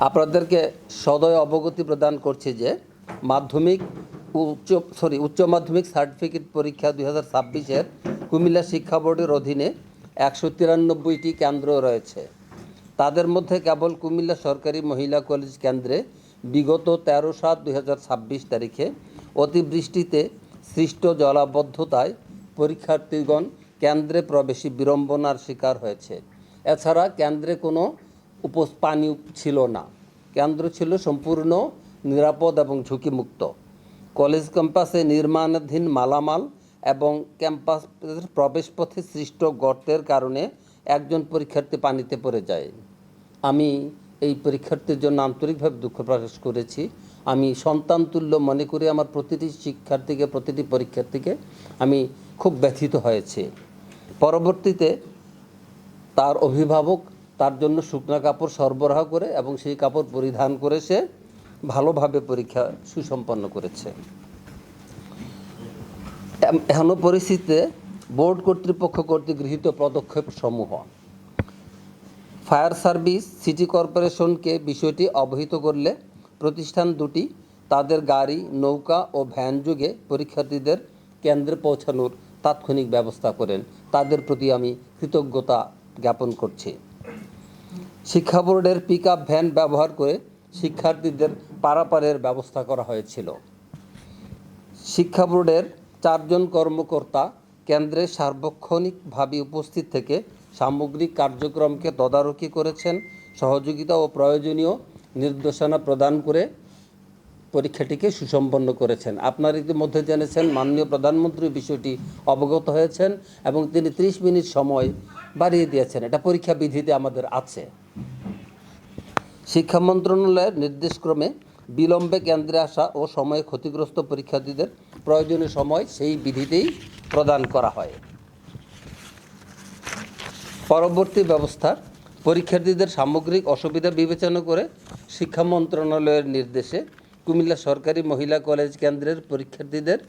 আপনাদেরকে সদয় অবগতি প্রদান করছি যে উচ্চ মাধ্যমিক সার্টিফিকেট পরীক্ষা 2026-এর কুমিল্লা শিক্ষা বোর্ডের অধীনে 193টি কেন্দ্র রয়েছে। তাদের মধ্যে কেবল কুমিল্লা সরকারি মহিলা কলেজ কেন্দ্রে বিগত 13/7/2026 তারিখে অতিবৃষ্টিতে সৃষ্ট জলাবদ্ধতায় পরীক্ষার্থীগণ কেন্দ্রে প্রবেশে বিড়ম্বনার শিকার হয়েছে। এছাড়া কেন্দ্রে কোনো পানি ছিল না। কেন্দ্র ছিল সম্পূর্ণ নিরাপদ এবং ঝুঁকিমুক্ত। কলেজ ক্যাম্পাসে নির্মাণাধীন মালামাল এবং ক্যাম্পাসের প্রবেশপথে সৃষ্ট গর্তের কারণে একজন পরীক্ষার্থী পানিতে পড়ে যায়। আমি এই পরীক্ষার্থীর জন্য আন্তরিকভাবে দুঃখ প্রকাশ করেছি। আমি সন্তানতুল্য মনে করি আমার প্রতিটি শিক্ষার্থীকে, প্রতিটি পরীক্ষার্থীকে আমি খুব ব্যথিত হয়েছি। পরবর্তীতে তার অভিভাবক তার জন্য শুকনা কাপড় সরবরাহ করে এবং সেই কাপড় পরিধান করে সে ভালোভাবে পরীক্ষা সুসম্পন্ন করেছে। এমন পরিস্থিতিতে বোর্ড কর্তৃপক্ষ কর্তৃক গৃহীত পদক্ষেপ সমূহ: ফায়ার সার্ভিস সিটি কর্পোরেশনকে বিষয়টি অবহিত করলে প্রতিষ্ঠান দুটি তাদের গাড়ি, নৌকা ও ভ্যান যোগে পরীক্ষার্থীদের কেন্দ্রে পৌঁছানোর তাৎক্ষণিক ব্যবস্থা করেন। তাদের প্রতি আমি কৃতজ্ঞতা জ্ঞাপন করছি। শিক্ষা বোর্ডের পিকআপ ভ্যান ব্যবহার করে শিক্ষার্থীদের পারাপারের ব্যবস্থা করা হয়েছিল। শিক্ষা বোর্ডের 4 জন কর্মকর্তা কেন্দ্রে সার্বক্ষণিকভাবে উপস্থিত থেকে সামগ্রিক কার্যক্রমকে তদারকি করেছেন, সহযোগিতা ও প্রয়োজনীয় নির্দেশনা প্রদান করে পরীক্ষাটিকে সুসম্পন্ন করেছেন। আপনারা ইতিমধ্যে জেনেছেন, মাননীয় প্রধানমন্ত্রী বিষয়টি অবগত হয়েছেন এবং তিনি 30 মিনিট সময় বাড়িয়ে দিয়েছেন। এটা পরীক্ষা বিধিতে আমাদের আছে। শিক্ষা মন্ত্রণালয়ের নির্দেশক্রমে বিলম্বে কেন্দ্রে আসা ও সময়ে ক্ষতিগ্রস্ত পরীক্ষার্থীদের প্রয়োজনীয় সময় সেই বিধিতেই প্রদান করা হয়। পরবর্তী ব্যবস্থা: পরীক্ষার্থীদের সামগ্রিক অসুবিধা বিবেচনা করে শিক্ষা মন্ত্রণালয়ের নির্দেশে কুমিল্লা সরকারি মহিলা কলেজ কেন্দ্রের পরীক্ষার্থীদের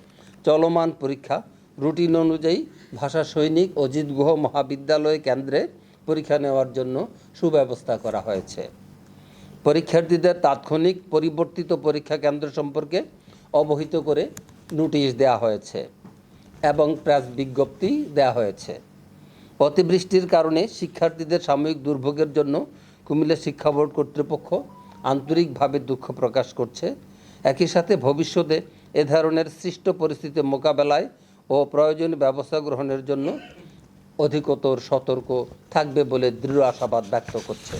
চলমান পরীক্ষা রুটিন অনুযায়ী ভাষা সৈনিক অজিত গুহ মহাবিদ্যালয় কেন্দ্রে পরীক্ষা নেওয়ার জন্য সুব্যবস্থা করা হয়েছে। পরীক্ষার্থীদের তাৎক্ষণিক পরিবর্তিত পরীক্ষা কেন্দ্র সম্পর্কে অবহিত করে নোটিশ দেওয়া হয়েছে এবং প্রেস বিজ্ঞপ্তি দেওয়া হয়েছে। অতিবৃষ্টির কারণে শিক্ষার্থীদের সাময়িক দুর্ভোগের জন্য কুমিল্লা শিক্ষা বোর্ড কর্তৃপক্ষ আন্তরিকভাবে দুঃখ প্রকাশ করছে। একই সাথে ভবিষ্যতে এ ধরনের সৃষ্ট পরিস্থিতি মোকাবেলায় ও প্রয়োজনীয় ব্যবস্থা গ্রহণের জন্য অধিকতর সতর্ক থাকবে বলে দৃঢ় আশাবাদ ব্যক্ত করছে।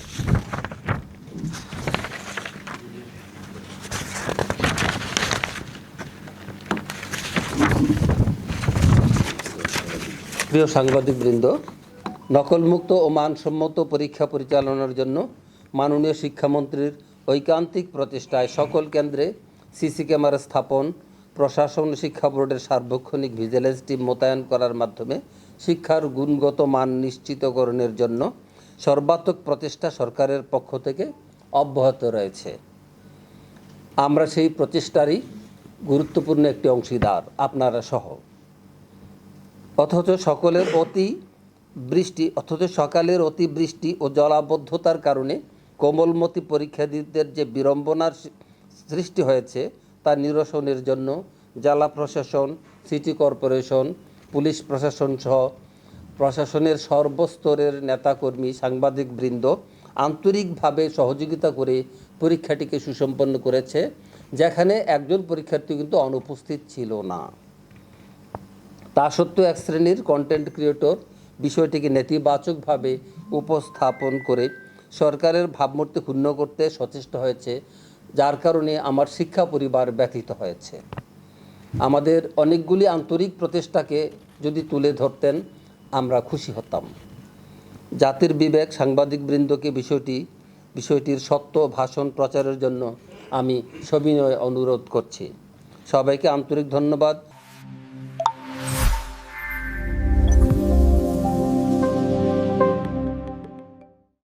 প্রিয় সাংবাদিকবৃন্দ, নকলমুক্ত ও মানসম্মত পরীক্ষা পরিচালনার জন্য মাননীয় শিক্ষামন্ত্রীর ঐকান্তিক প্রচেষ্টায় সকল কেন্দ্রে সিসি ক্যামেরা স্থাপন, প্রশাসন শিক্ষা বোর্ডের সার্বক্ষণিক ভিজিলেন্স টিম মোতায়েন করার মাধ্যমে শিক্ষার গুণগত মান নিশ্চিতকরণের জন্য সর্বাত্মক প্রচেষ্টা সরকারের পক্ষ থেকে অব্যাহত রয়েছে। আমরা সেই প্রচেষ্টারই গুরুত্বপূর্ণ একটি অংশীদার, আপনারা সহ। অথচ সকালের অতিবৃষ্টি ও জলাবদ্ধতার কারণে কোমলমতি পরীক্ষার্থীদের যে বিড়ম্বনার সৃষ্টি হয়েছে তা নিরসনের জন্য জেলা প্রশাসন, সিটি কর্পোরেশন, পুলিশ প্রশাসন সহ প্রশাসনের সর্বস্তরের নেতাকর্মী, সাংবাদিকবৃন্দ আন্তরিকভাবে সহযোগিতা করে পরীক্ষাটিকে সুসম্পন্ন করেছে, যেখানে একজন পরীক্ষার্থী কিন্তু অনুপস্থিত ছিল না। তা সত্ত্বেও এক শ্রেণীর কন্টেন্ট ক্রিয়েটর বিষয়টিকে নেতিবাচকভাবে উপস্থাপন করে সরকারের ভাবমূর্তি ক্ষুণ্ণ করতে সচেষ্ট হয়েছে, যার কারণে আমার শিক্ষা পরিবার ব্যথিত হয়েছে। আমাদের অনেকগুলি আন্তরিক প্রচেষ্টাকে যদি তুলে ধরতেন আমরা খুশি হতাম। জাতির বিবেক সাংবাদিকবৃন্দকে বিষয়টির সত্য ভাষণ প্রচারের জন্য আমি সবিনয় অনুরোধ করছি। সবাইকে আন্তরিক ধন্যবাদ।